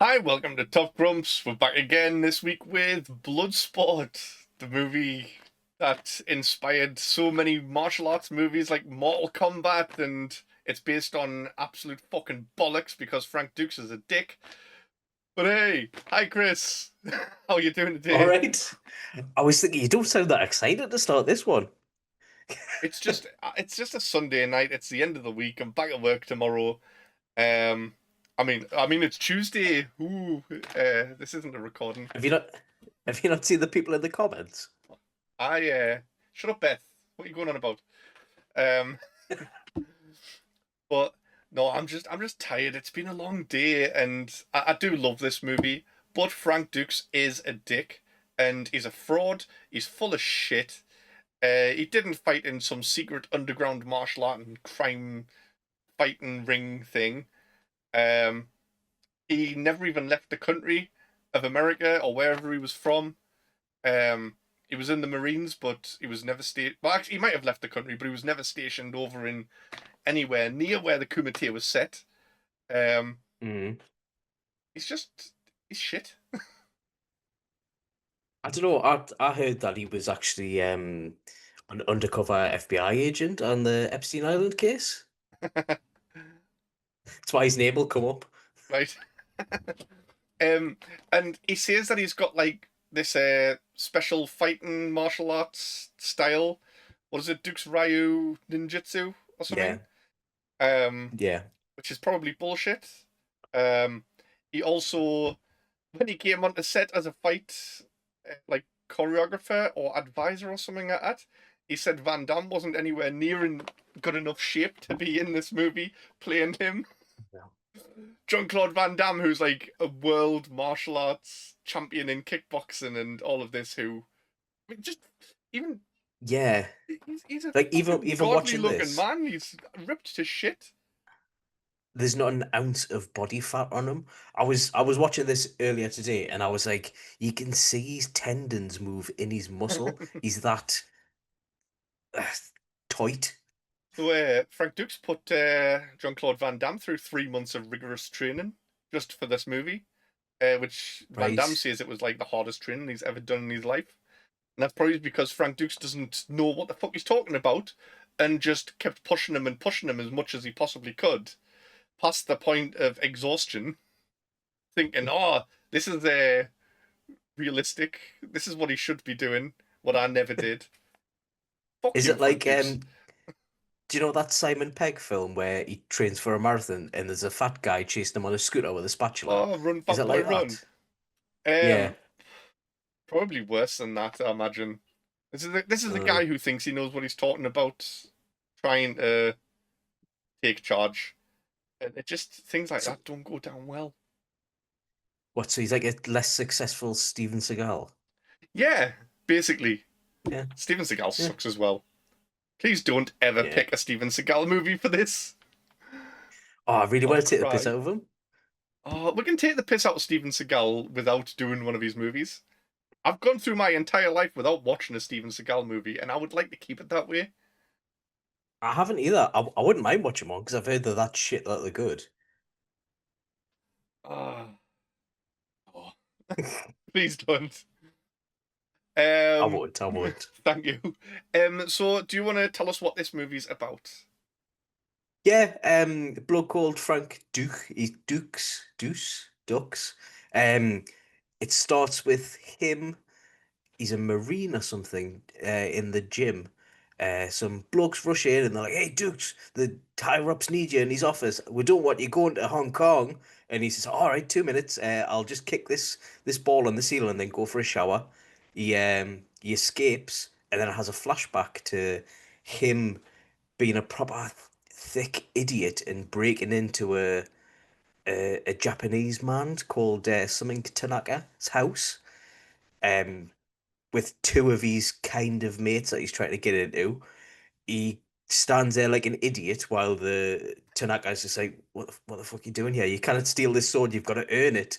Hi, welcome to Top Grumps. We're back again this week with Bloodsport, the movie that inspired so many martial arts movies like Mortal Kombat, and it's based on absolute fucking bollocks because Frank Dukes is a dick. But hey, hi Chris, how you doing All today? right. I was thinking you don't sound that excited to start this one. It's just a Sunday night. It's the end of the week. I'm back at work tomorrow. Um, I mean it's Tuesday. Ooh, this isn't a recording. Have you not have you not seen the people in the comments? I Shut up, Beth. What are you going on about? Um, but no, I'm just tired. It's been a long day, and I do love this movie. But Frank Dukes is a dick, and he's a fraud. He's full of shit. He didn't fight in some secret underground martial art and crime fighting ring thing. Um, he never even left the country of America or wherever he was from. Um, he was in the Marines, but he was never Well, actually, he might have left the country, but he was never stationed over in anywhere near where the Kumite was set. Um, Mm. he's just he's shit. I don't know. I heard that he was actually an undercover FBI agent on the Epstein Island case. That's why his name will come up. Right. Um, and he says that he's got like this special fighting martial arts style. What is it, Duke's Ryu Ninjutsu or something? Yeah, Um, yeah. which is probably bullshit. Um, he also, when he came onto set as a fight, like choreographer or advisor or something like that, he said Van Damme wasn't anywhere near in good enough shape to be in this movie playing him. Yeah. Jean-Claude Van Damme, who's like a world martial arts champion in kickboxing and all of this, who I mean, just even Yeah. he's a Like fucking even godly watching looking this, man. He's ripped to shit. there's not an ounce of body fat on him. I was watching this earlier today and I was like, you can see his tendons move in his muscle. He's that uh, tight. So Frank Dukes put Jean Claude Van Damme through 3 months of rigorous training just for this movie, which Van Damme Right. says it was like the hardest training he's ever done in his life. And that's probably because Frank Dukes doesn't know what the fuck he's talking about and just kept pushing him and pushing him as much as he possibly could, past the point of exhaustion, thinking, oh, this is realistic. This is what he should be doing, what I never did. Fuck Is you, it Frank like Dukes. do you know that Simon Pegg film where he trains for a marathon and there's a fat guy chasing him on a scooter with a spatula? Oh, run, Is fat it boy, like run. that? Yeah. Um, Probably worse than that, I imagine. This is the Uh, guy who thinks he knows what he's talking about, trying to take charge. And it just things like so that don't go down well. what? So he's like a less successful Steven Seagal. Yeah, basically, Yeah. Steven Seagal Yeah. sucks as well. Please don't ever Yeah. pick a Steven Seagal movie for this. Oh, I really I'll want to take the piss cry. out of him. Oh, we can take the piss out of Steven Seagal without doing one of his movies. I've gone through my entire life without watching a Steven Seagal movie, and I would like to keep it that way. I haven't either. I wouldn't mind watching one because I've heard that shit that they're good. Ah, oh, please don't. I Um, would. I would. thank you. So do you want to tell us what this movie's about? Yeah. A bloke called Frank Duke. He's Dukes. Um, it starts with him. He's a marine or something in the gym. Some blokes rush in and they're like, "Hey, Dukes, the higher ups need you in his office. We don't want you going to Hong Kong." And he says, "All right, 2 minutes. I'll just kick this ball on the ceiling and then go for a shower." He escapes and then it has a flashback to him being a proper thick idiot and breaking into a Japanese man called something Tanaka's house. Um, with two of his kind of mates that he's trying to get into. He stands there like an idiot while the Tanaka's just like, what the fuck are you doing here? You cannot steal this sword, you've got to earn it.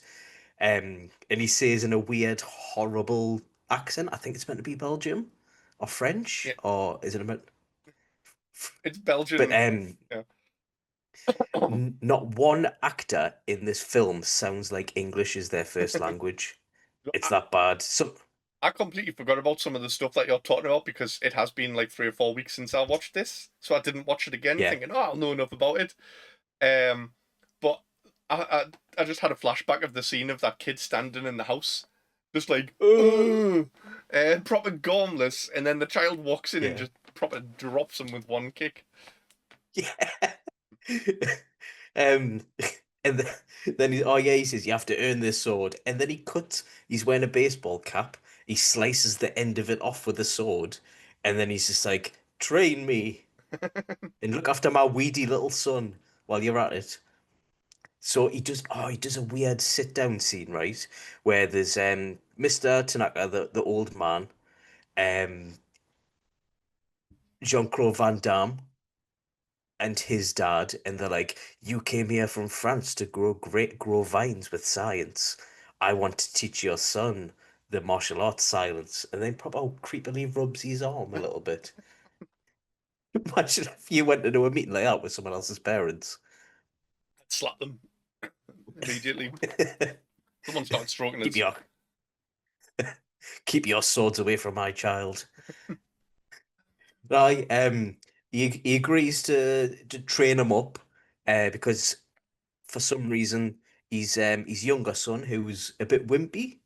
And he says in a weird, horrible accent, I think it's meant to be Belgium or French, Yeah, or is it a it's but Belgian. Yeah. Not one actor in this film sounds like English is their first language. It's I, that bad. So I completely forgot about some of the stuff that you're talking about because it has been like 3 or 4 weeks since I watched this, so I didn't watch it again, yeah, thinking, "Oh, I'll know enough about it." Um, but I just had a flashback of the scene of that kid standing in the house, just like, proper gormless, and then the child walks in and yeah, just proper drops him with one kick. yeah. Um, and then oh yeah, he says you have to earn this sword, and then he cuts. He's wearing a baseball cap. He slices the end of it off with a sword, and then he's just like, "Train me and look after my weedy little son while you're at it." So he does a weird sit down scene, right? Where there's Mr. Tanaka, the old man, um Jean-Claude Van Damme and his dad, and they're like, "You came here from France to grow vines with science. I want to teach your son the martial arts silence." And then proper creepily rubs his arm a little bit. Imagine if you went into a meeting like that with someone else's parents. Slap them immediately. Someone started stroking Keep his. your keep your swords away from my child. Right, he agrees to train him up, because for some reason his younger son, who's a bit wimpy.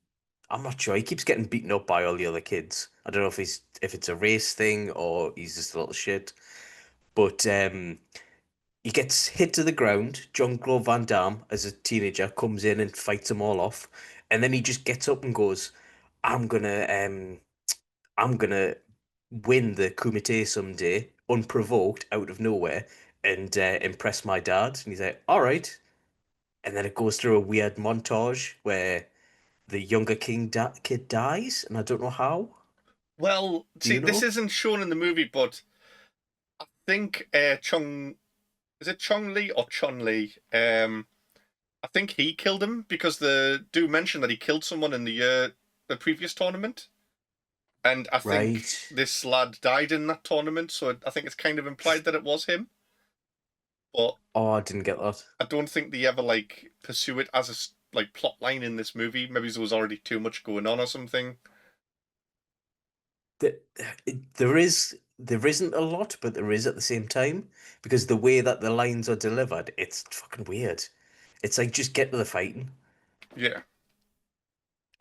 I'm not sure. He keeps getting beaten up by all the other kids. I don't know if it's a race thing or he's just a little shit. But he gets hit to the ground. Jean-Claude Van Damme, as a teenager, comes in and fights them all off, and then he just gets up and goes, "I'm gonna I'm gonna win the Kumite someday, unprovoked, out of nowhere, and impress my dad." And he's like, "All right." And then it goes through a weird montage where the younger kid dies, and I don't know how. Well, Do see, you this know? isn't shown in the movie, but I think Chung is it Chong Li or Chun Li? I think he killed him because the do mention that he killed someone in the previous tournament, and I think Right. this lad died in that tournament. So I think it's kind of implied that it was him, but Oh, I didn't get that. I don't think they ever like pursue it as a like plot line in this movie. Maybe there was already too much going on or something. There, there isn't a lot, but there is at the same time because the way that the lines are delivered, it's fucking weird. It's like just get to the fighting. Yeah,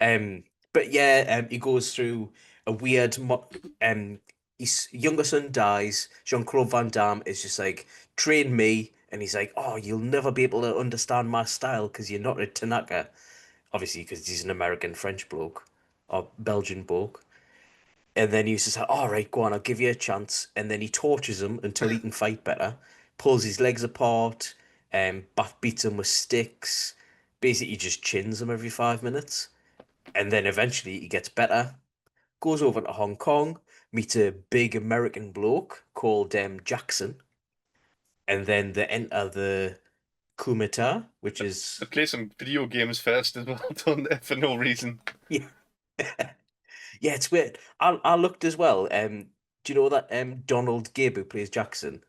Um, but yeah, he goes through a weird. His younger son dies. Jean-Claude Van Damme is just like, "Train me," and he's like, "Oh, you'll never be able to understand my style because you're not a Tanaka." Obviously, because he's an American French bloke or Belgian bloke. And then he's just like, "All right, go on, I'll give you a chance." And then he tortures him until he can fight better, pulls his legs apart, beats him with sticks, basically just chins him every 5 minutes. And then eventually he gets better, goes over to Hong Kong, meets a big American bloke called Jackson, and then they enter the Kumita, which they is play some video games first as well, don't they? For no reason. yeah, yeah, it's weird. I looked as well. Do you know that Donald Gibb who plays Jackson?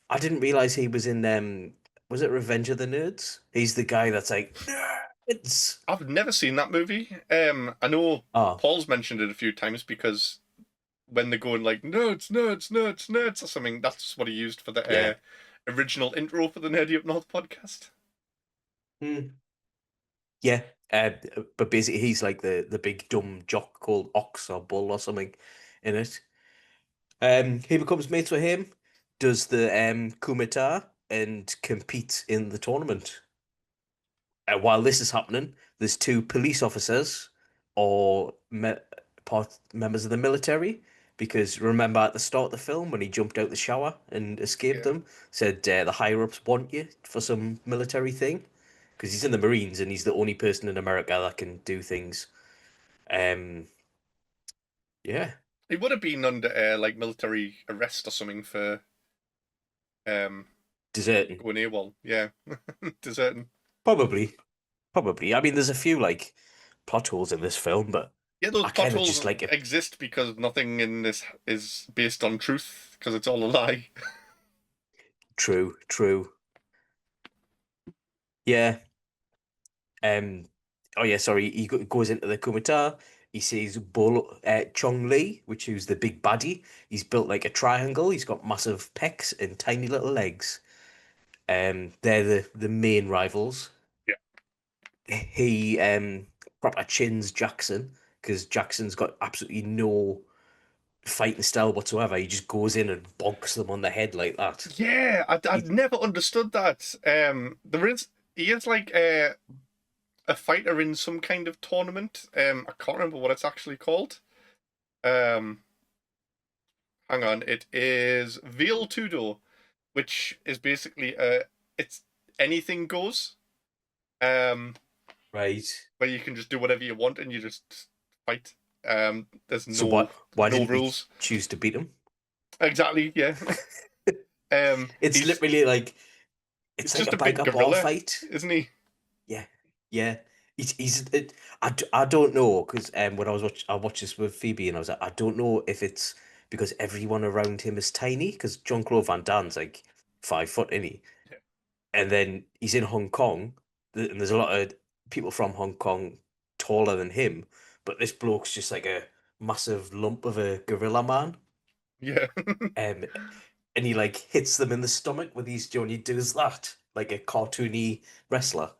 I didn't realize he was in was it Revenge of the Nerds? He's the guy that's like nerds. I've never seen that movie. I know Oh, Paul's mentioned it a few times because when they're going like nerds, nerds, nerds, nerds or something, that's what he used for the yeah. original intro for the Nerdy Up North podcast. Hmm. Yeah. But basically he's like the big dumb jock called Ox or Bull or something in it. He becomes mates with him, does the Kumita and competes in the tournament. While this is happening, there's two police officers or members of the military. Because remember at the start of the film when he jumped out the shower and escaped Yeah. them, said the higher ups want you for some military thing. Because he's in the Marines and he's the only person in America that can do things. Um, yeah, He would have been under like military arrest or something for um deserting. going AWOL. Yeah. Deserting. Probably, probably. I mean, there's a few like plot holes in this film, but Yeah, those I plot kind of just holes like it. exist because nothing in this is based on truth because it's all a lie. True, true. Yeah. Um. Oh yeah. Sorry. Goes into the Kumita. He sees Chong Li, which is the big baddie. He's built like a triangle. He's got massive pecs and tiny little legs. They're the main rivals. Yeah. He proper chins Jackson because Jackson's got absolutely no fighting style whatsoever. He just goes in and bonks them on the head like that. Yeah, I'd He, never understood that. He is like a fighter in some kind of tournament. I can't remember what it's actually called. Um, Hang on, it is Veal Tudo, which is basically it's anything goes. Um, right. where you can just do whatever you want and you just fight. There's So why no didn't he rules. choose to beat him? Exactly, yeah. It's He's literally like it's like just a a big bigger bar gorilla, fight. isn't he? Yeah, yeah. I don't know because when I watched this with Phoebe and I was like I don't know if it's because everyone around him is tiny because Jean-Claude Van Damme's like 5 foot, isn't he? Yeah. And then he's in Hong Kong, and there's a lot of people from Hong Kong taller than him, but this bloke's just like a massive lump of a gorilla man. Yeah. Um, and he like hits them in the stomach with his when he does that, like a cartoony wrestler.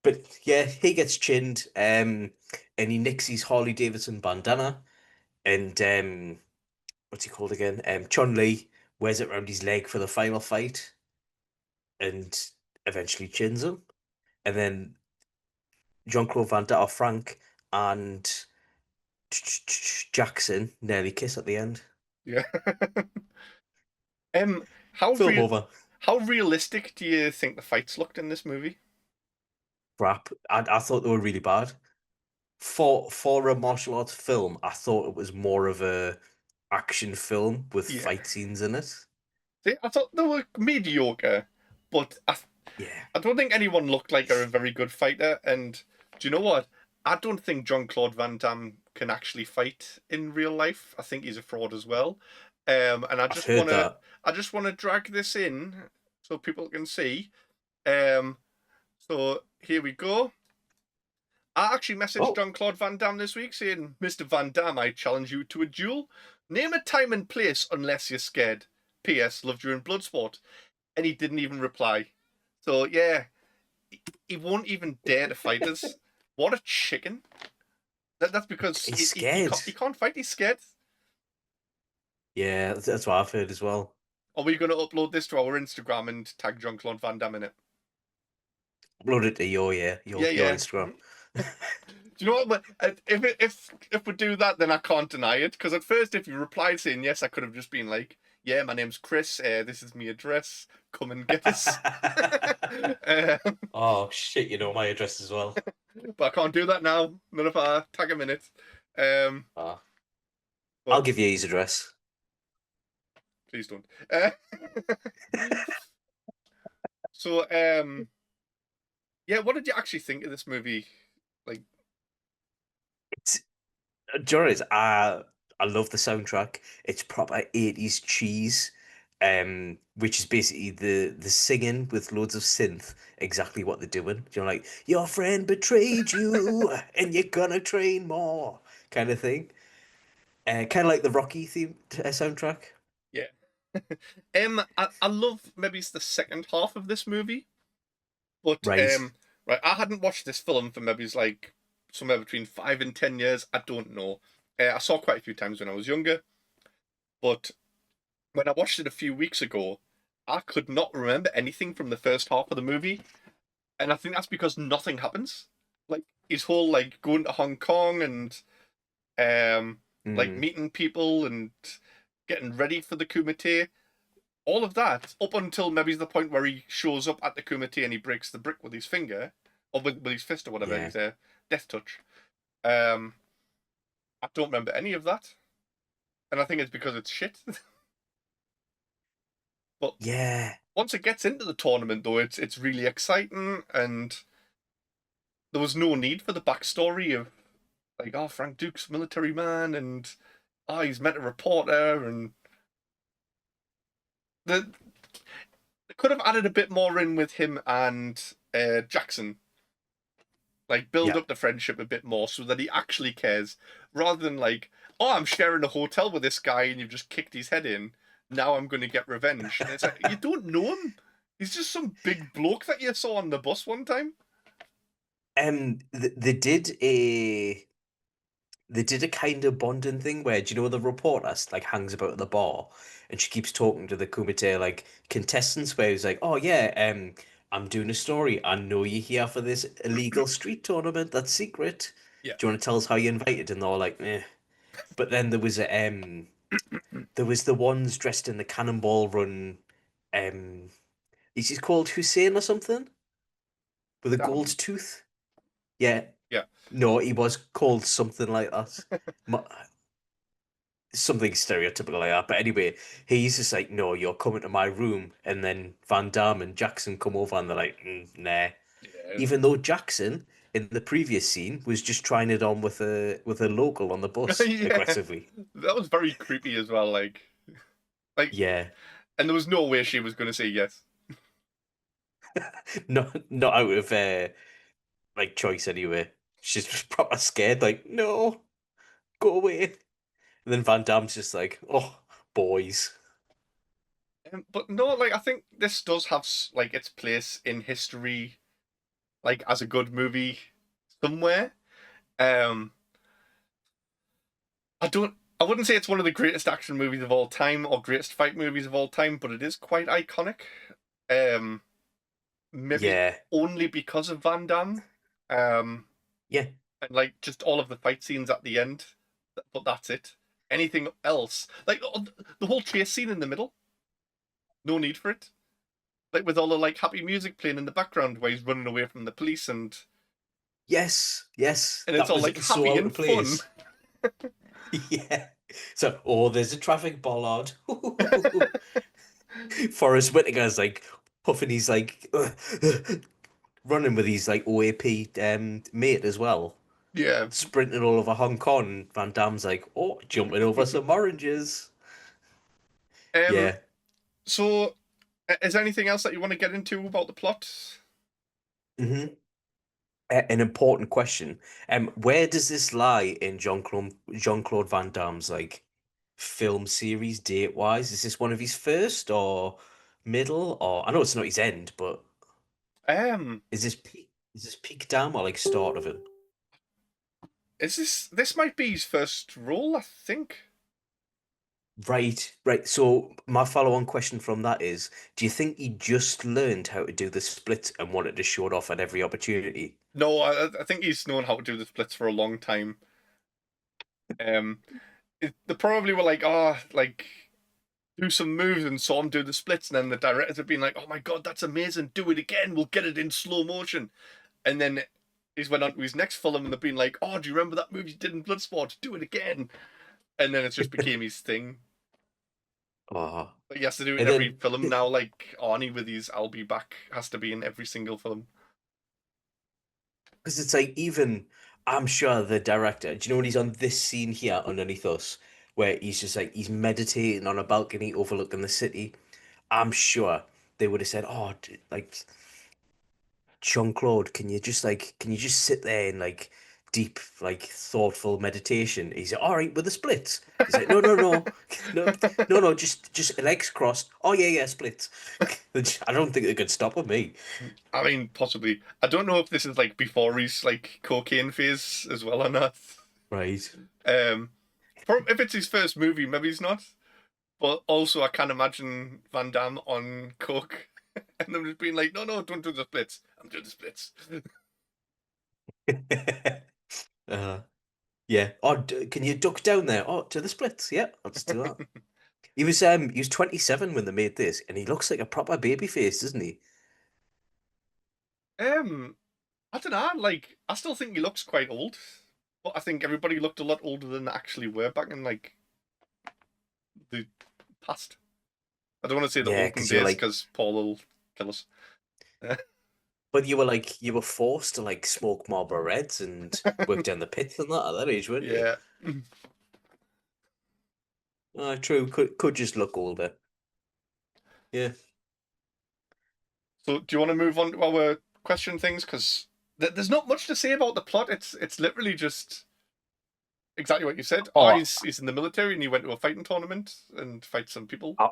But yeah, he gets chinned, and he nicks his Harley Davidson bandana, and what's he called again? Chun Li wears it around his leg for the final fight, and eventually chins him. And then Jean-Claude Van Damme, Frank, and Jackson nearly kiss at the end. Yeah. Um, how Film real over. how realistic do you think the fights looked in this movie? Crap. I thought they were really bad. For a martial arts film, I thought it was more of a action film with Yeah. fight scenes in it. See, I thought they were mediocre, but Yeah. I don't think anyone looked like a very good fighter. And do you know what? I don't think Jean-Claude Van Damme can actually fight in real life. I think he's a fraud as well. And I've heard that. I just wanna drag this in so people can see. Um, so here we go. I actually messaged Oh. Jean-Claude Van Damme this week saying, Mr. Van Damme, I challenge you to a duel. Name a time and place unless you're scared. P.S. Loved you in Bloodsport. And he didn't even reply. So yeah, he won't even dare to fight us. What a chicken! That's because He's scared. he can't fight. He's scared. Yeah, that's what I've heard as well. Are we going to upload this to our Instagram and tag Jean Claude Van Damme in it? Upload it to your yeah, Yeah, your yeah. Instagram. Do you know what? If we do that, then I can't deny it. Because at first, if you replied saying yes, I could have just been like, "Yeah, my name's Chris. This is my address. Come and get us." um, Oh shit, you know my address as well. but I can't do that now. Not if I tag him in it. Um, Ah, I'll but give you his address. please don't. So, yeah, what did you actually think of this movie? Like, It's, do you know what it is? I love the soundtrack. It's proper 80s cheese, which is basically the singing with loads of synth, exactly what they're doing. You know, like your friend betrayed you, and you're gonna train more, kind of thing. Kind of like the Rocky theme soundtrack. yeah. I love maybe it's the second half of this movie, but Right. right, I hadn't watched this film for maybe it's like somewhere between 5 and 10 years. I don't know. I saw quite a few times when I was younger, but when I watched it a few weeks ago, I could not remember anything from the first half of the movie, and I think that's because nothing happens. Like his whole like going to Hong Kong and um like Mm, meeting people and getting ready for the Kumite, all of that up until maybe the point where he shows up at the Kumite and he breaks the brick with his finger or with his fist or whatever. yeah. He's a death touch. Um, I don't remember any of that, and I think it's because it's shit. But Yeah. once it gets into the tournament, though, it's really exciting, and there was no need for the backstory of like, oh, Frank Duke's military man, and oh, he's met a reporter, and the could have added a bit more in with him and Jackson. Like build Yeah. up the friendship a bit more so that he actually cares, rather than like, oh, I'm sharing a hotel with this guy and you've just kicked his head in. Now I'm going to get revenge. And it's like you don't know him. He's just some big bloke that you saw on the bus one time. They did a kind of bonding thing where, do you know, the reporter like hangs about at the bar and she keeps talking to the Kumite like contestants where he's like, oh yeah, I'm doing a story. I know you're here for this illegal street tournament that's secret. Yeah. Do you want to tell us how you invited? And they're all like, eh. But then there was the ones dressed in the Cannonball Run. Um, is he called Hussein or something with a gold Damn. tooth? Yeah, Yeah. no, he was called something like that. Something stereotypical like that. But anyway, he's just like, no, you're coming to my room. And then Van Damme and Jackson come over and they're like, nah. Yeah. Even though Jackson in the previous scene was just trying it on with a local on the bus Yeah. aggressively. That was very creepy as well. Like, Yeah, and there was no way she was going to say yes. not out of like choice anyway. She's just proper scared, like, no, go away. And then Van Damme's just like, oh, boys. But no, like I think this does have like its place in history, like as a good movie somewhere. Um, I don't. I wouldn't say it's one of the greatest action movies of all time or greatest fight movies of all time, but it is quite iconic. Um, Maybe Yeah, only because of Van Damme. Um, yeah. and like just all of the fight scenes at the end, but that's it. Anything else, like the whole chase scene in the middle, no need for it. Like with all the like happy music playing in the background where he's running away from the police Yes, yes. and it's That all was like so happy out and of fun. place. Yeah. So, oh, there's a traffic bollard. Forrest Whitaker's like puffing, he's like running with his like OAP mate as well, Yeah. sprinting all over Hong Kong. Van Damme's like, oh, jumping over some oranges. Um. Yeah. So, is there anything else that you want to get into about the plot? hmm An important question. Where does this lie in Jean-Claude Van Damme's like film series date wise? Is this one of his first or middle or I know it's not his end, but Um. is this peak Dam or like start of it? Is this might be his first role? I think. Right, right. So my follow-on question from that is, do you think he just learned how to do the split and wanted to show it off at every opportunity? No, I think he's known how to do the splits for a long time. Um. They probably were like, oh, like do some moves and saw him do the splits, and then the directors have been like, oh my god, that's amazing, do it again, we'll get it in slow motion. And then he's went on to his next film and they've been like, oh, do you remember that movie you did in Bloodsport? Do it again. And then it just became his thing. Oh, Like he has to do it in and every then film now, like Arnie with his I'll be back has to be in every single film. because it's like even I'm sure the director, do you know when he's on this scene here underneath us, where he's just like he's meditating on a balcony overlooking the city? I'm sure they would have said, "Oh, like Jean-Claude, can you just sit there in like deep, like thoughtful meditation?" He's like, all right with the splits. He's like, no, no, no, no, no, no, just legs crossed. Oh yeah, yeah, splits. I don't think they could stop me. I mean, possibly. I don't know if this is like before his like cocaine phase as well or not. Right. Um, if it's his first movie, maybe he's not. But also, I can't imagine Van Damme on coke and them just being like, "No, no, don't do the splits. I'm doing the splits." uh, yeah. Oh, can you duck down there? Oh, to the splits. Yeah, I'll just do that. He was 27 when they made this, and he looks like a proper baby face, doesn't he? um, I don't know. Like, I still think he looks quite old, but I think everybody looked a lot older than they actually were back in like the past. I don't want to say the Yeah, olden because you're days like, because Paul will kill us. but you were forced to like smoke Marlboro Reds and work down the pits and that at that age, weren't you? Yeah. True. Could just look older. Yeah. So, do you want to move on to our question things? Because there's not much to say about the plot. It's literally just exactly what you said. Oh, Oh, he's in the military and he went to a fighting tournament and fight some people. I,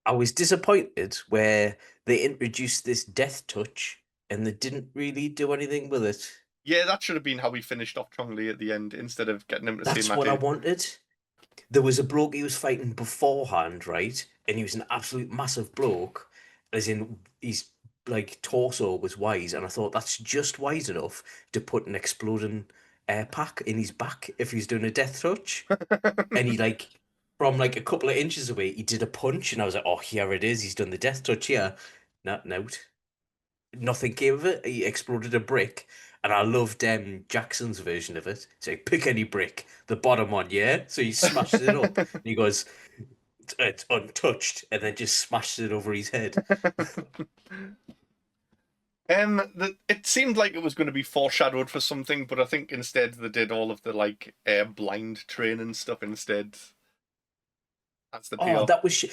I was disappointed where they introduced this death touch and they didn't really do anything with it. Yeah, that should have been how we finished off Chong Li at the end instead of getting him to say That's what I Mate. wanted. There was a bloke he was fighting beforehand, right? And he was an absolute massive bloke, as in his like torso was wide, and I thought that's just wide enough to put an exploding pack in his back if he's doing a death touch. And he like from like a couple of inches away, he did a punch, and I was like, oh, here it is. He's done the death touch here. Note. Nothing came of it. He exploded a brick, and I loved Jackson's version of it. It's like pick any brick, the bottom one, yeah. So he smashed it up, and he goes, "It's untouched," and then just smashed it over his head. It seemed like it was going to be foreshadowed for something, but I think instead they did all of the like blind training stuff instead. That's the Oh, payoff. that was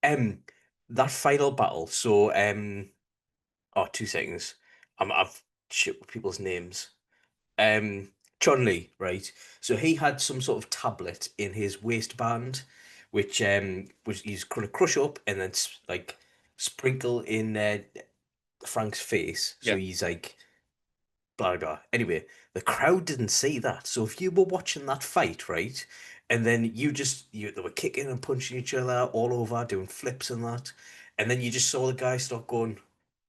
um that final battle. So oh, 2 seconds. I've shit with people's names. um Chun Li, right? So he had some sort of tablet in his waistband, which he's gonna crush up and then like sprinkle in Frank's face. So Yeah, he's like blah blah. Anyway, the crowd didn't see that. So if you were watching that fight, right, and then you they were kicking and punching each other all over, doing flips and that, and then you just saw the guy start going,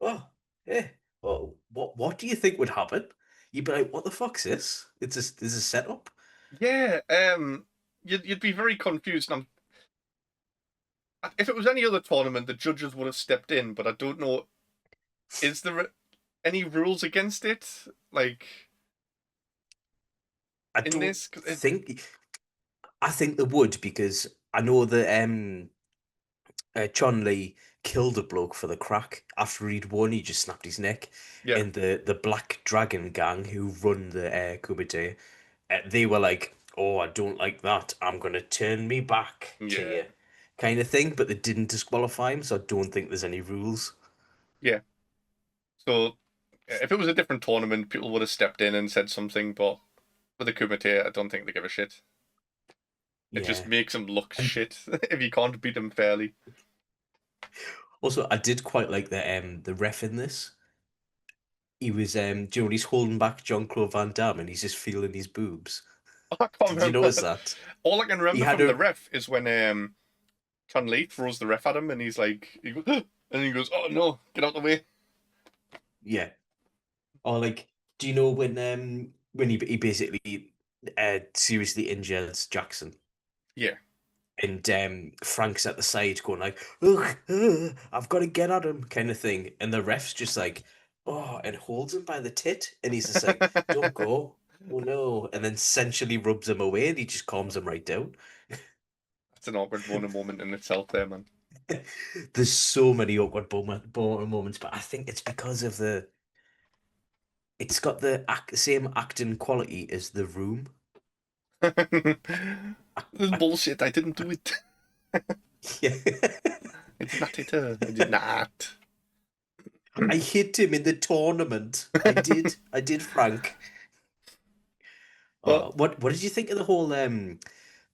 "Oh, hey, oh, what do you think would happen?" You'd be like, "What the fuck's this? It's a setup." yeah. You'd be very confused. And if it was any other tournament, the judges would have stepped in, but I don't know. Is there any rules against it? Like I in don't this? 'Cause think. I think they would because I know that Chun Li killed a bloke for the crack. After he'd won, he just snapped his neck. yeah, And the Black Dragon gang who run the Kumite, they were like, "Oh, I don't like that. I'm gonna turn me back to yeah, you," kind of thing. But they didn't disqualify him, so I don't think there's any rules. yeah. So if it was a different tournament, people would have stepped in and said something. But with the Kumite, I don't think they give a shit. It just Yeah. makes them look And shit if you can't beat them fairly. also, I did quite like the ref in this. He was do you know when he's holding back Jean-Claude Van Damme and he's just feeling his boobs. I can't Did you remember. notice that? All I can He remember had from the a ref is when Chun Li throws the ref at him and he's like, he goes, and he goes, "Oh no, get out the way." yeah. Or like, do you know when he basically seriously injures Jackson Yeah. and Frank's at the side going like, "Ugh, I've got to get at him," kind of thing, and the ref's just like, "Oh," and holds him by the tit, and he's just like, "Don't go, oh no," and then sensually rubs him away, and he just calms him right down. That's an awkward moment in itself, there, man. There's so many awkward moments, but I think it's because of it's got the same acting quality as The Room. I, This is I, bullshit. I didn't do it. yeah. I did not hit her. I did not. I hit him in the tournament. I did. I did, Frank. But What did you think of the whole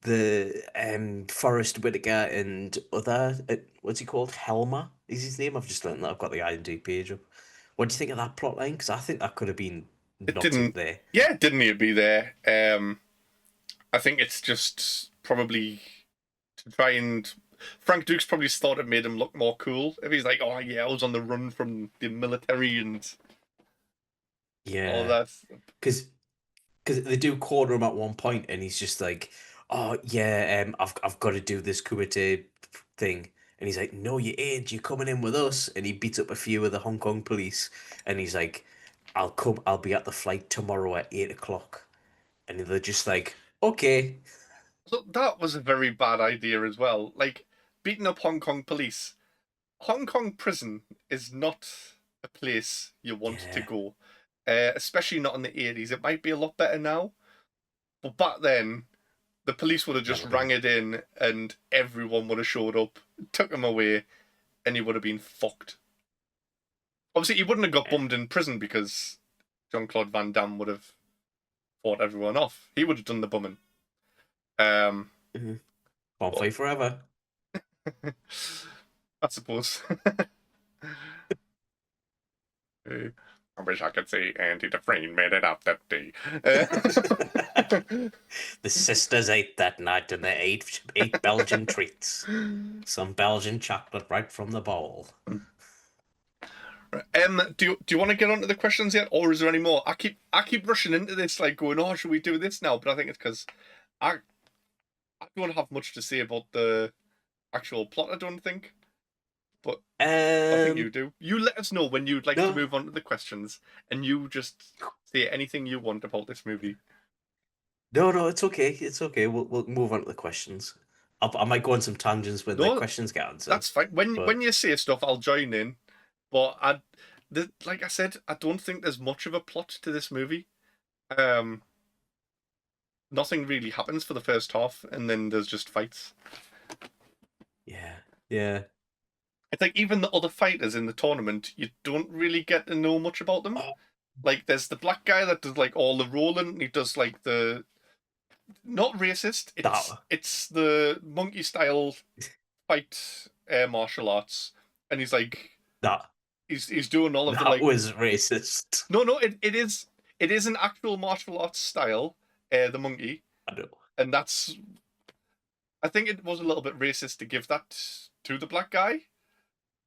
the Forrest Whitaker and other what's he called? Helmer is his name. I've just learned that. I've got the IMDb page up. What do you think of that plot line? Because I think that could have been it not in didn't. there. Yeah, it didn't need to be there. I think it's just probably to try and Frank Dukes probably thought it made him look more cool. If he's like, "Oh yeah, I was on the run from the military and all Yeah, that." because they do corner him at one point, and he's just like, "Oh yeah, I've got to do this Kumite thing," and he's like, "No, you ain't. You're coming in with us." And he beats up a few of the Hong Kong police, and he's like, "I'll come. I'll be at the flight tomorrow at 8 o'clock," and they're just like, "Okay, So that was a very bad idea as well. Like beating up Hong Kong police. Hong Kong prison is not a place you want to yeah, go, especially not in the 80s. It might be a lot better now, but back then, the police would have just never rang been." it in and everyone would have showed up, took him away, and he would have been fucked. Obviously, he wouldn't have got Yeah. bummed in prison because Jean-Claude Van Damme would have fought everyone off. He would have done the bumming. Um, Mhm. Won't but fight forever. I suppose. I wish I could say Andy Dufresne made it up that day. The sisters ate that night and they ate Belgian treats. Some Belgian chocolate right from the bowl. Do you want to get onto the questions yet, or is there any more? I keep rushing into this, like going, "Oh, should we do this now?" But I think it's because I I don't have much to say about the actual plot. I don't think, but I think you Um, do. You let us know when you'd like to no, move on to the questions, and you just say anything you want about this movie. no, it's okay. It's okay. We'll move on to the questions. I might go on some tangents when the No, questions get answered, that's fine. When but you say stuff, I'll join in. But like I said, I don't think there's much of a plot to this movie. Um, Nothing really happens for the first half, and then there's just fights. yeah, yeah. It's like even the other fighters in the tournament, you don't really get to know much about them. Oh, Like there's the black guy that does like all the rolling. He does like the not racist. It's that it's the monkey style fight martial arts, and he's like that he's doing all of the that like was racist. no it is an actual martial arts style, the monkey, I know. and that's I think it was a little bit racist to give that to the black guy.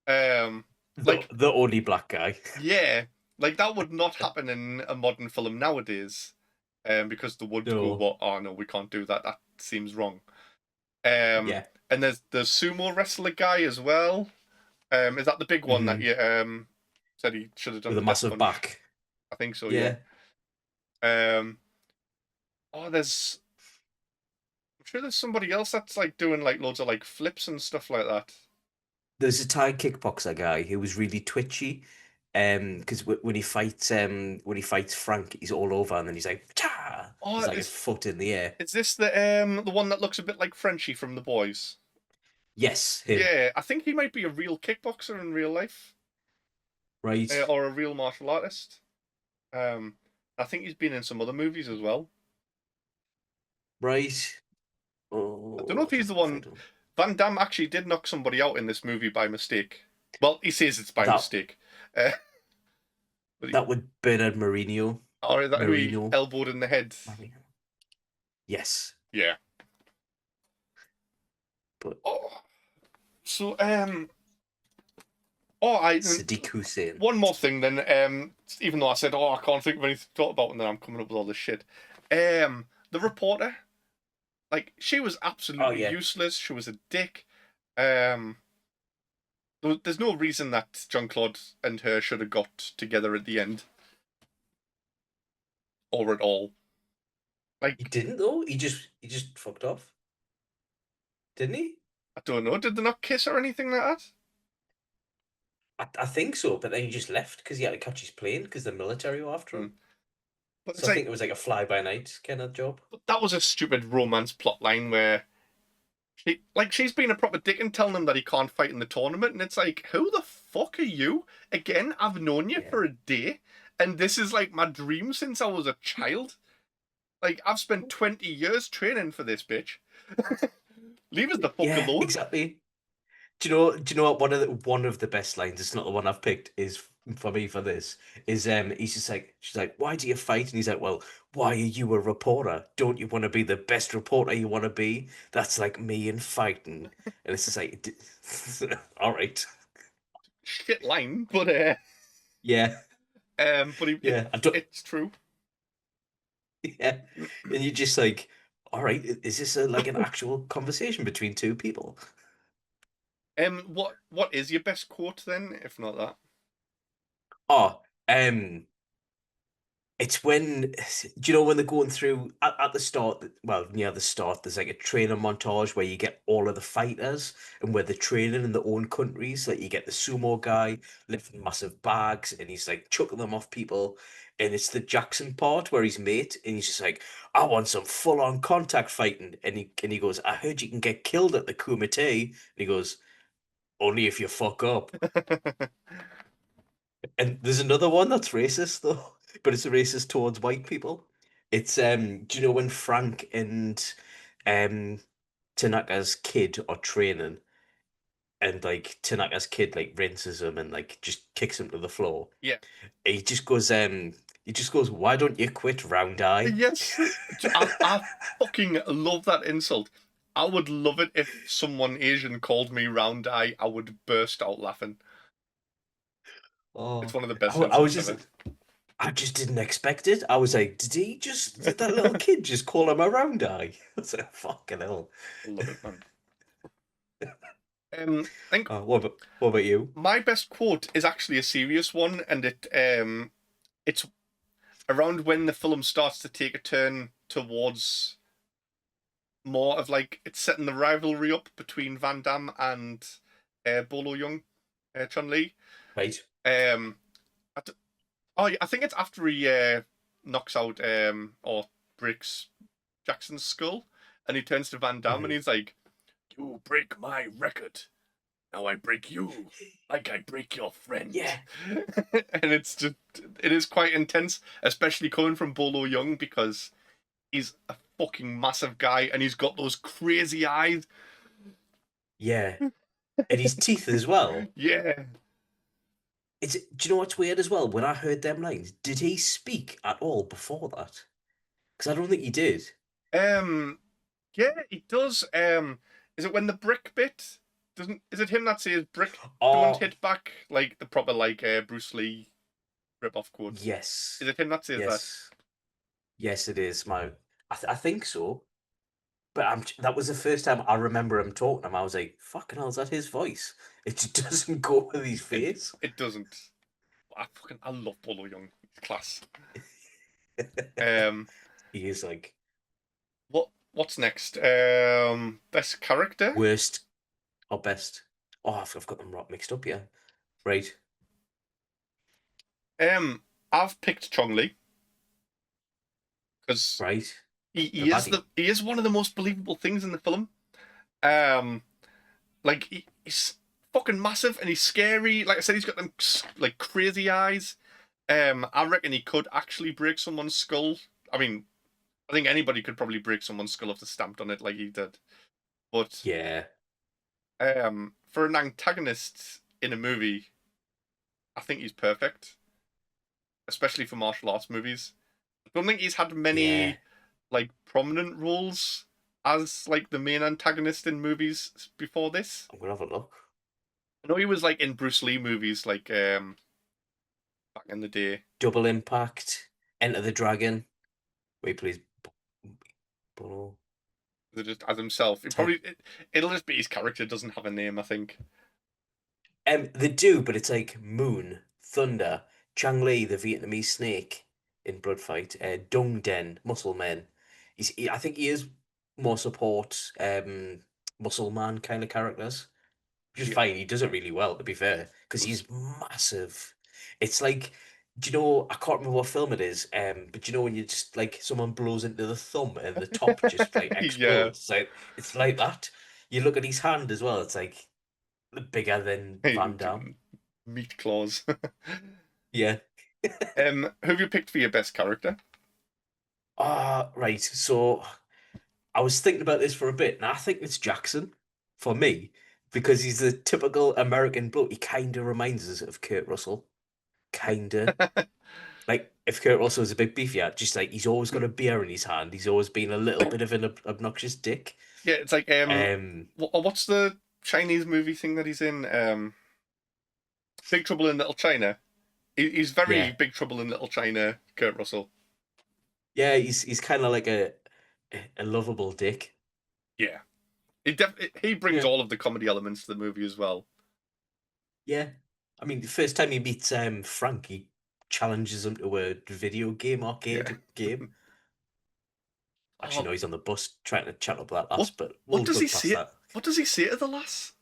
Um, The like the only black guy. yeah, like that would not happen in a modern film nowadays, because they would go, No. "What? Oh no, we can't do that. That seems wrong." Um, Yeah. and there's the sumo wrestler guy as well. Is that the big one that Hmm. you said he should have done With a the death massive punch? back. I think so. Yeah. Yeah. Um. Oh, I'm sure there's somebody else that's like doing like loads of like flips and stuff like that. There's a Thai kickboxer guy who was really twitchy. Because when he fights Frank, he's all over, and then he's like, "Cha!" Oh, He's like a foot in the air. is this the one that looks a bit like Frenchie from The Boys? Yes, him. Yeah, I think he might be a real kickboxer in real life, Right, or a real martial artist. Um, I think he's been in some other movies as well. right. I don't know Oh, if he's the one. Van Damme actually did knock somebody out in this movie by mistake. Well, he says it's by that mistake. Uh, but that would Bernard Marino. or is that who he Marino. elbowed in the head? Marino. Yes, Yeah. but Oh, so oh, I Sadiq Hussein. one more thing then. Even though I said, oh, I can't think of anything to talk about, and then I'm coming up with all this shit. The reporter, like, she was Oh absolutely yeah, useless. She was a dick. Um, there's no reason that Jean Claude and her should have got together at the end, or at all. he Like, didn't though. He just fucked off, didn't he? I don't know. Did they not kiss or anything like that? I think so, but then he just left because he had to catch his plane because the military were after Hmm. him. But it's So I think like it was like a fly by night kind of job. that was a stupid romance plot line where she's been a proper dick and telling him that he can't fight in the tournament, and it's like, who the fuck are you? Again, I've known you Yeah, for a day, and this is like my dream since I was a child. Like I've spent 20 years training for this bitch. Leave us the fuck yeah, alone. exactly. Do you know what one of the best lines, it's not the one I've picked, is for me for this, is he's just like, she's like, "Why do you fight?" And he's like, "Well, why are you a reporter? Don't you want to be the best reporter you want to be? That's like me in fighting." And it's just like, all right. Shit line, but Yeah, yeah. I don't it's true. yeah. And you're just like, all right, is this like an actual conversation between two people? What is your best quote then, if not that? Oh, it's when, do you know when they're going through at the start, well, near the start, there's like a training montage where you get all of the fighters and where they're training in their own countries. Like you get the sumo guy lifting massive bags and he's like chucking them off people. And it's the Jackson part where he's mate and he's just like, "I want some full-on contact fighting." And he goes, "I heard you can get killed at the Kumite." And he goes, "Only if you fuck up." And there's another one that's racist though, but it's racist towards white people. It's do you know when Frank and um Tanaka's kid are training and like Tanaka's kid like rinses him and like just kicks him to the floor. Yeah. He just goes, why don't you quit, round eye? Yes. I fucking love that insult. I would love it if someone Asian called me round eye. I would burst out laughing. It's Oh, one of the I, best I was insults just ever. I just didn't expect it. I was like, did that little kid just call him a round eye? I was like, fucking hell. I love it, man. I think What about you? my best quote is actually a serious one, and it's around when the film starts to take a turn towards more of like it's setting the rivalry up between Van Damme and Bolo Young, Chun Li. Right. Um, I d- oh, yeah, I think it's after he knocks out or breaks Jackson's skull, and he turns to Van Damme and Mhm. he's like, "You break my record. Now I break you, like I break your friend." Yeah. And it is quite intense, especially coming from Bolo Young because he's a fucking massive guy and he's got those crazy eyes. Yeah. And his teeth as well. Yeah. Do you know what's weird as well? When I heard them lines, did he speak at all before that? Because I don't think he did. Um. Yeah, he does. Is it when the brick bit doesn't? Is it him that says brick don't Oh, hit back like the proper like Bruce Lee rip off quote? yes. Is it him that says that? Yes. Yes, it is. I think so. But that was the first time I remember him talking to him. I was like, fucking hell, is that his voice? It just doesn't go with his It face. it doesn't. I love Bolo Young. He's class. Um. He is like What's next? Best character. worst or best. Oh, I've got them mixed up here. Right, Um. I've picked Chong Li because right. The the baddie. he is one of the most believable things in the film. Um. Like he's fucking massive and he's scary. Like I said, he's got them like crazy eyes. I reckon he could actually break someone's skull. I mean, I think anybody could probably break someone's skull if they stamped on it like he did. But Yeah. for an antagonist in a movie, I think he's perfect, especially for martial arts movies. I don't think he's had Yeah. many like prominent roles as like the main antagonist in movies before this. I'm gonna have a look. I know he was like in Bruce Lee movies like back in the day. Double Impact, Enter the Dragon. Wait, please. Bolo. Just as himself. Te- It'll just be his character doesn't have a name, I think. They do, but it's like Moon, Thunder, Chang Li, the Vietnamese snake in Blood Fight, Dung Den, Muscle Men. I think he is more support, Muscle Man kind of characters. Which is Yeah. fine. He does it really well, to be fair, because Does. he's massive. It's like, do you know? I can't remember what film it is. But you know when you just like someone blows into the thumb and the top just like Yeah. explodes. It's like that. You look at his hand as well. It's like bigger than Van Damme. Meat claws. Yeah. Who have you picked for your best character? Ah, right. So I was thinking about this for a bit, and I think it's Jackson for me because he's the typical American bloke. He kind of reminds us of Kurt Russell, kinda. Like if Kurt Russell was a big beefy, just like he's always got a beer in his hand. He's always been a little bit of an obnoxious dick. Yeah, it's like Um, what's the Chinese movie thing that he's in? Big Trouble in Little China. He's very yeah, Big Trouble in Little China, Kurt Russell. yeah, he's kind of like a lovable dick. Yeah. He brings Yeah, all of the comedy elements to the movie as well. yeah. I mean, the first time he meets Frank, he challenges him to a video game Yeah. arcade game. Actually, Oh, no, he's on the bus trying to chat up that what lass, but what we'll does he look past say? that. What does he say to the lass?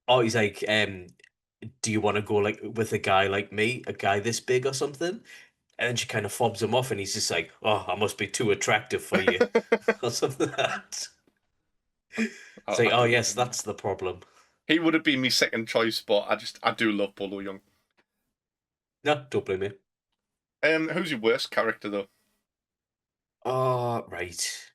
Oh, he's like, do you want to go like with a guy like me, a guy this big or something? And then she kind of fobs him off, and he's just like, "Oh, I must be too attractive for you," or something like that. I, It's like, I "Oh do love yes, him. that's the problem." He would have been my second choice, but I do love Bolo Young. No, don't blame me. Who's your worst character though? Oh, right.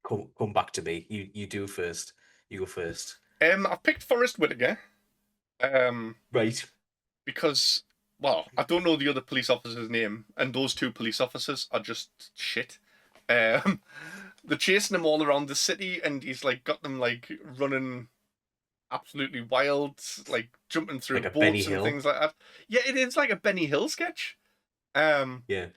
Come back to me. You do first. You go first. I've picked Forrest Whitaker. Um, Right. because well, I don't know the other police officer's name, and those two police officers are just shit. Um, they're chasing him all around the city, and he's like got them like running absolutely wild, like jumping through Like a Benny boats and Hill. things like that. Yeah, it is like a Benny Hill sketch. Um, Yeah.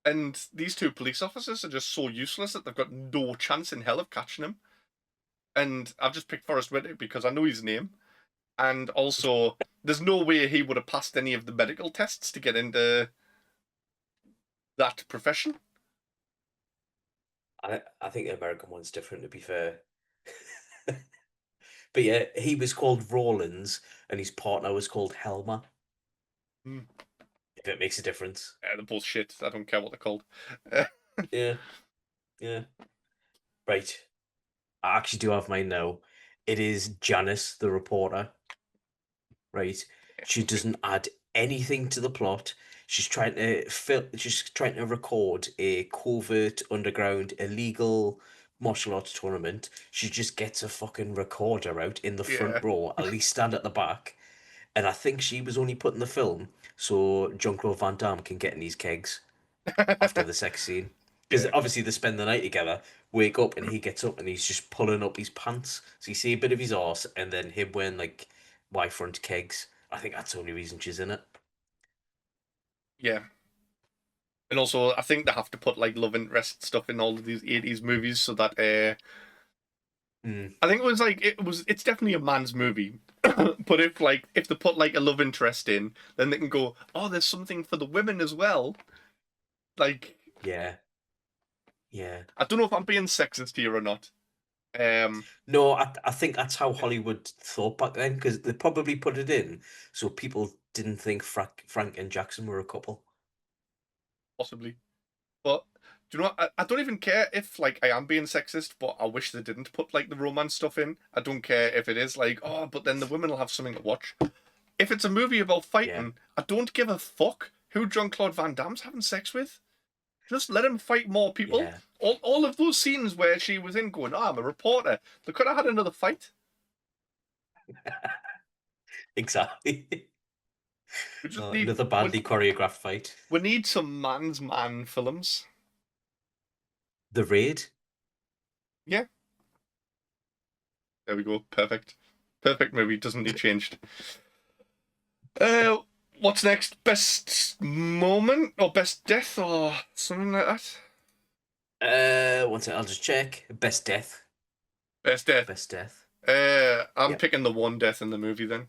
and these two police officers are just so useless that they've got no chance in hell of catching him. And I've just picked Forrest Whitaker because I know his name, and also there's no way he would have passed any of the medical tests to get into that profession. I think the American one's different, to be fair. But yeah, he was called Rawlins and his partner was called Helmer, Mm. if it makes a difference. They're both shit. I don't care what they're called. Yeah, yeah. Right. I actually do have mine now. It is Janice, the reporter. Right. She doesn't add anything to the plot. She's trying to record a covert underground illegal martial arts tournament. She just gets a fucking recorder out in the front Yeah. row, at least stand at the back. And I think she was only put in the film so Jean-Claude Van Damme can get in these kegs after the sex scene. Because Yeah. obviously they spend the night together, wake up, and he gets up and he's just pulling up his pants. So you see a bit of his arse, and then him wearing like Y-front kegs. I think that's the only reason she's in it. Yeah. And also, I think they have to put like love interest stuff in all of these 80s movies so that Mm, I think it's definitely a man's movie. But if they put like a love interest in, then they can go, oh, there's something for the women as well. Like, yeah, yeah. I don't know if I'm being sexist here or not. Um, No, I think that's how Hollywood thought back then, because they probably put it in so people didn't think Frank and Jackson were a couple. Possibly. But do you know what? I don't even care if like I am being sexist, but I wish they didn't put like the romance stuff in. I don't care if it is like, oh, but then the women will have something to watch. If it's a movie about Yeah, fighting, I don't give a fuck who Jean Claude Van Damme's having sex with. Just let him fight more people. yeah, All of those scenes where she was in going, oh, I'm a reporter, they could have had another fight. exactly. We just need Another badly choreographed fight. we need some man's man films. The Raid. Yeah, there we go. Perfect. Perfect movie. Doesn't need changed. Uh, what's next? Best moment or best death or something like that? One sec, I'll just check. Best death. Best death. Best death. I'm Yep. picking the one death in the movie then.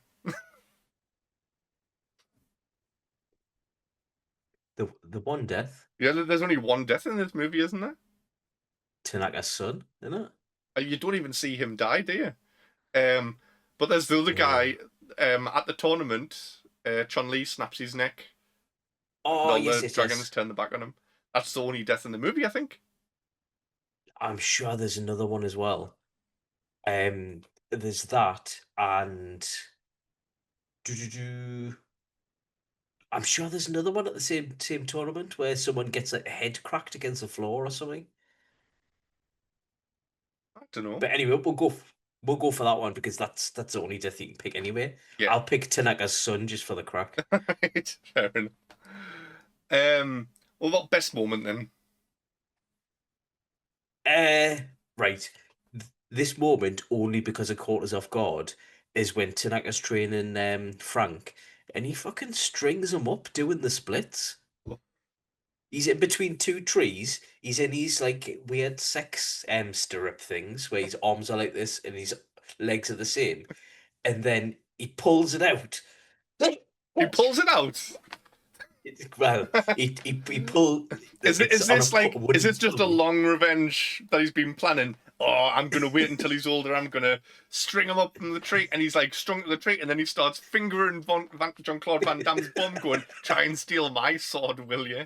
The one death. Yeah, there's only one death in this movie, isn't there? Tanaka's son, isn't it? You don't even see him die, do you? But there's the other No. guy at the tournament. Chun Li snaps his neck, and Oh all yes, the yes, dragons yes. turn their back on him. That's the only death in the movie, I think. I'm sure there's another one as well. There's that, and doo-doo-doo. I'm sure there's another one at the same tournament where someone gets a head cracked against the floor or something. I don't know. But anyway, we'll go for that one because that's the only death you can pick anyway. Yeah, I'll pick Tanaka's son just for the crack. right. Fair enough. What about best moment then? Uh, right. This moment, only because it caught us off guard, is when Tanaka's training Frank, and he fucking strings him up doing the splits. He's in between two trees. He's in these like weird sex stirrup things where his arms are like this and his legs are the same. And then he pulls it out. He pulls it out. Well, he pull. It's Is on a this like is wooden this just a pulley. long revenge that he's been planning? Oh, I'm gonna wait until he's older. I'm gonna string him up from the tree, and he's like strung to the tree, and then he starts fingering Jean Claude Van Damme's bum, going, "Try and steal my sword, will you?"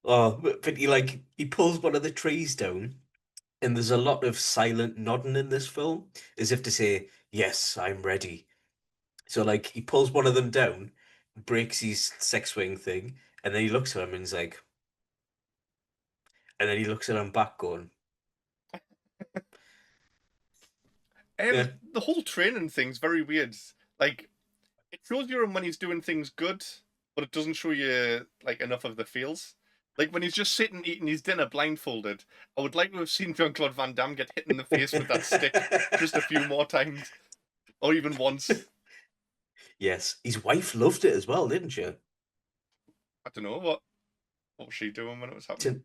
Oh, but he pulls one of the trees down, and there's a lot of silent nodding in this film, as if to say, "Yes, I'm ready." So like he pulls one of them down, breaks his sex swing thing, and then he looks at him and he's like, and then he looks at him back, going, "Yeah." The whole training thing's very weird. Like, it shows you him when he's doing things good, but it doesn't show you like enough of the feels. Like when he's just sitting eating his dinner blindfolded, I would like to have seen Jean Claude Van Damme get hit in the face with that stick just a few more times, or even once. Yes, his wife loved it as well, didn't she? I don't know what was she doing when it was happening. To,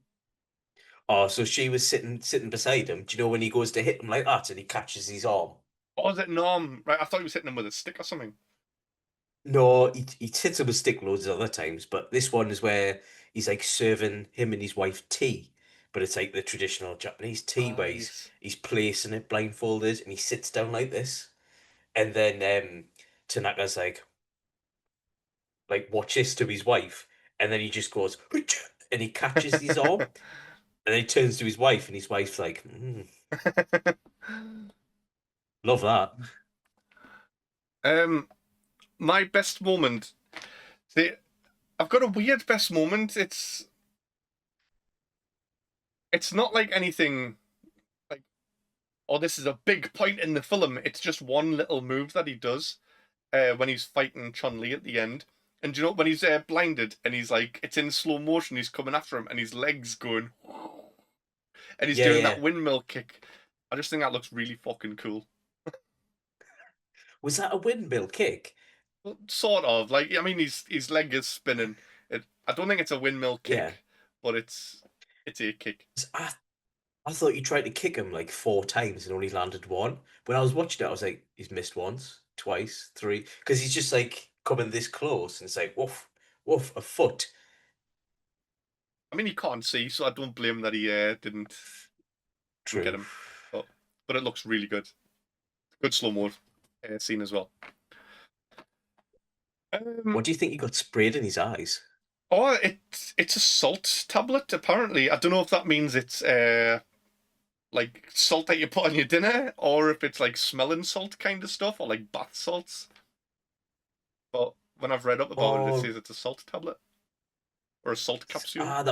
oh, so she was sitting beside him. Do you know when he goes to hit him like that and he catches his arm? Or was it Norm? Right, I thought he was hitting him with a stick or something. No, he hits him with stick loads of other times, but this one is where he's like serving him and his wife tea, but it's like the traditional Japanese tea Ah, where yes. he's placing it blindfolded and he sits down like this, and then Tanaka's like watches to his wife, and then he just goes and he catches his arm, and then he turns to his wife, and his wife's like, "Love that." um, my best moment. See, I've got a weird best moment. It's not like anything like, oh, this is a big point in the film. It's just one little move that he does when he's fighting Chun Li at the end. And do you know when he's blinded and he's like, it's in slow motion. He's coming after him and his legs going, and he's Yeah, doing yeah. that windmill kick. I just think that looks really fucking cool. Was that a windmill kick? Well, sort of like, I mean, his leg is spinning. I don't think it's a windmill Yeah. kick, but it's a kick. I thought you tried to kick him like 4 times and only landed one. When I was watching it, I was like, he's missed once, twice, three, because he's just like coming this close, and it's like, woof, woof, a foot. I mean, he can't see, so I don't blame that he didn't get True. him. But but it looks really good. Good slow mo scene as well. Um, What do you think he got sprayed in his eyes? oh, it's a salt tablet. Apparently, I don't know if that means it's like salt that you put on your dinner, or if it's like smelling salt kind of stuff, or like bath salts. But when I've read up about it, it Or says it's a salt tablet or a salt capsule. ah,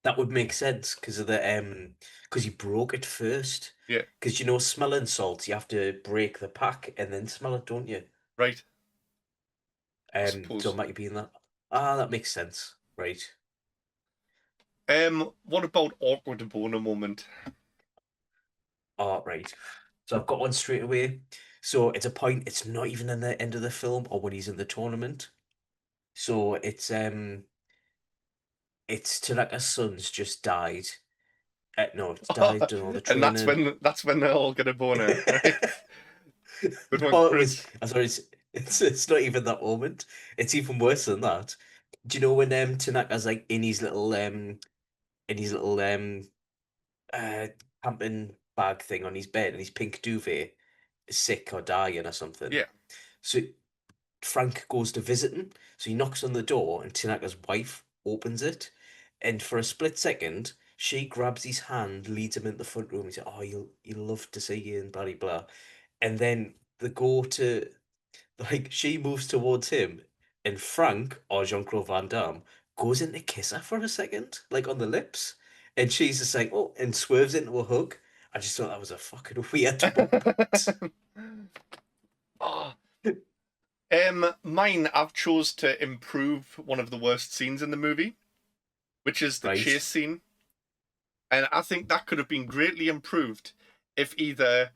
that would make sense because of the because he broke it first. Yeah, Because you know, smelling salt, you have to break the pack and then smell it, don't you? right. I So suppose. it might be in that. Ah, that makes sense. Right. What about awkward boner moment? Oh, right. So I've got one straight away. So it's a point, it's not even in the end of the film or when he's in the tournament. So it's Tanaka's son's just died. No, it's died doing all the And training. that's when they all get a boner, right? Good one, No, it was Chris. I'm sorry, it's not even that moment. It's even worse than that. Do you know when Tanaka's like in his little uh camping bag thing on his bed and his pink duvet is sick or dying or something? Yeah. So Frank goes to visit him, so he knocks on the door, and Tanaka's wife opens it. And for a split second, she grabs his hand, leads him into the front room. He said, "Oh, you'll love to see you," and blah blah blah. And then they go to like she moves towards him, and Frank or Jean-Claude Van Damme goes in to kiss her for a second, like on the lips, and she's just like, "Oh," and swerves into a hug. I just thought that was a fucking weird moment. Oh, mine, I've chose to improve one of the worst scenes in the movie, which is the Right? chase scene. And I think that could have been greatly improved if either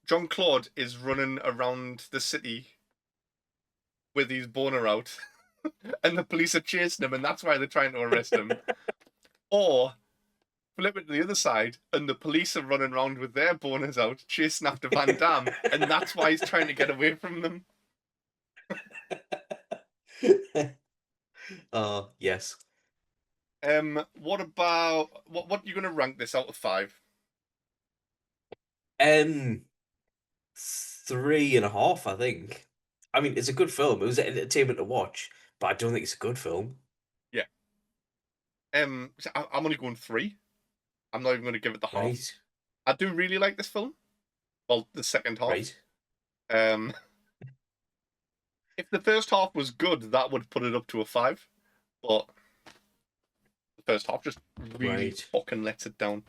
John Claude is running around the city with his boner out and the police are chasing him and that's why they're trying to arrest him, or flip it to the other side and the police are running around with their boners out chasing after Van Damme and that's why he's trying to get away from them. Oh, yes. What about what are you going to rank this out of five? Um, 3.5, I think. I mean, it's a good film. It was entertainment to watch, but I don't think it's a good film. I'm only going 3. I'm not even going to give it the half. Right, I do really like this film. Well, the second half. right, Um, if the first half was good, that would put it up to a 5. But the first half just really right. fucking lets it down.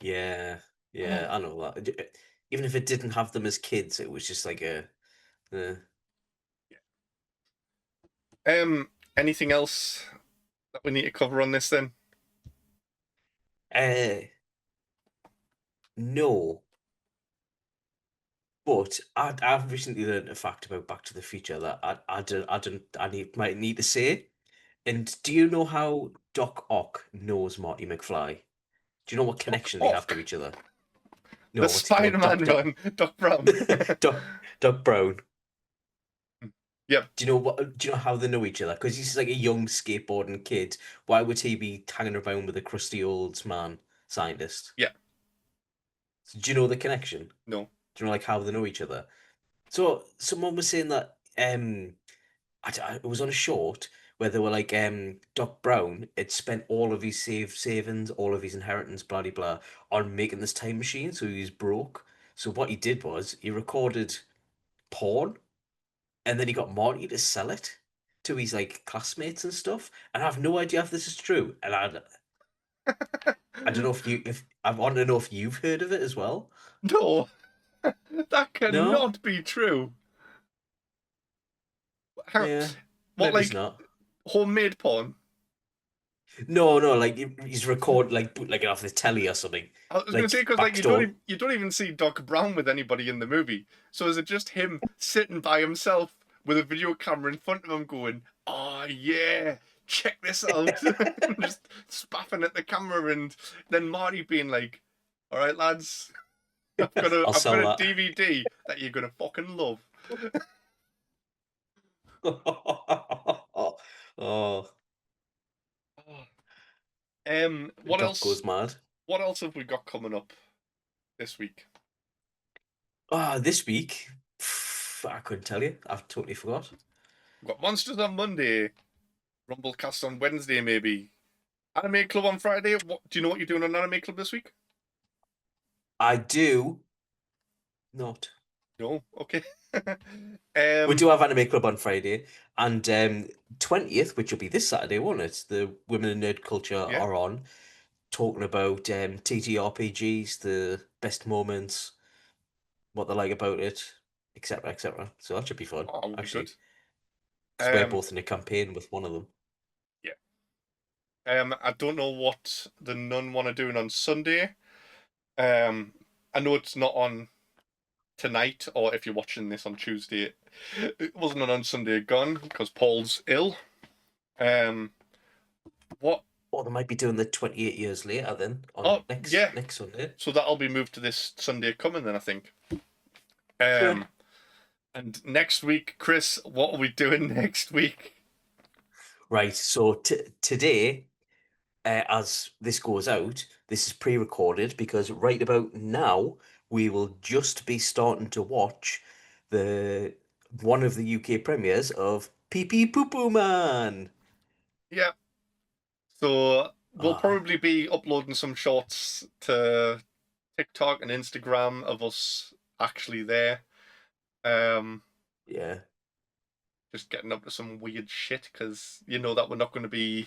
Yeah, yeah, I know that. Even if it didn't have them as kids, it was just like uh, Anything else that we need to cover on this then? uh, no. But I've recently learned a fact about Back to the Future that might need to say. And do you know how Doc Ock knows Marty McFly? Do you know what Doc connection they have to Ock, each other? the No, what's he called? Spider-Man one, Doc Brown. Doc Brown. Yep, Do you know what? Do you know how they know each other? Because he's like a young skateboarding kid. Why would he be hanging around with a crusty old man scientist? yeah, So do you know the connection? no. Do you know like how they know each other? So someone was saying that it was on a short where they were like Doc Brown had spent all of his savings, all of his inheritance, blah blah blah, on making this time machine, so he was broke. So what he did was he recorded porn and then he got Marty to sell it to his like classmates and stuff. And I have no idea if this is true. And I don't know if I want to know if you've heard of it as well. No, that No? cannot be true. Yeah. What, Maybe it's like, not. homemade porn? No, no, like he's record like bootlegging off the telly or something. I was gonna say, Like because like backdoor. you don't even see Doc Brown with anybody in the movie. So is it just him sitting by himself with a video camera in front of him, going, "Oh yeah, check this out," and just spaffing at the camera, and then Marty being like, "All right, lads, I'll I've got sell a that. DVD that you're gonna fucking love." Oh, What Doc else? goes mad. What else have we got coming up this week? This week, I couldn't tell you. I've totally forgot. We've got Monsters on Monday, Rumblecast on Wednesday, maybe. Anime Club on Friday. What do you know what you're doing on Anime Club this week? I do not. No, okay. We um, do have Anime Club on Friday, and 20th, which will be this Saturday, won't it? The Women in Nerd Culture yeah. are on, talking about TTRPGs, the best moments, what they like about it, etc., etc. So that should be fun, Oh, that would be good. actually, because we're Um, both in a campaign with one of them. yeah. I don't know what the Nun want to do on Sunday. Um, I know it's not on tonight, or if you're watching this on Tuesday, it wasn't on Sunday gone because Paul's ill. Um, what? Or they might be doing the 28 years later then on Oh, yeah. next Sunday. So that'll be moved to this Sunday coming then, I think. Yeah. Um, and next week, Chris, what are we doing next week? Right. So today, as this goes out, this is pre-recorded because right about now we will just be starting to watch the one of the UK premieres of Pee Pee Poo Poo Man. Yeah. So we'll Ah, probably be uploading some shorts to TikTok and Instagram of us actually there. Um, yeah. just getting up to some weird shit because you know that we're not going to be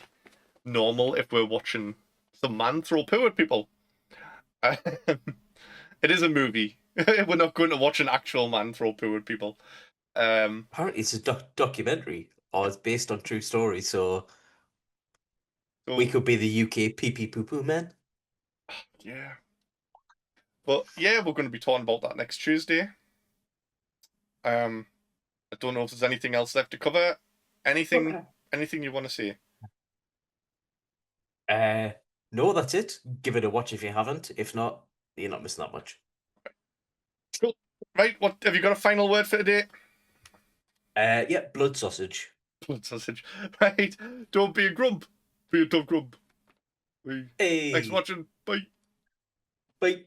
normal if we're watching some man throw poo at people. It is a movie. We're not going to watch an actual man throw poo at people. Um, Apparently it's a documentary or it's based on true stories, so we so could be the UK Pee Pee Poo Poo Man. yeah, but yeah, we're going to be talking about that next Tuesday. Um, I don't know if there's anything else left to cover. Anything, Okay. anything you want to say? Uh, no, that's it. Give it a watch if you haven't. If not, you're not missing that much. Cool. Right, what have you got a final word for today? Yeah, blood sausage. Blood sausage. Right, don't be a grump. Be a tough grump. Thanks for Hey, watching. Bye. bye.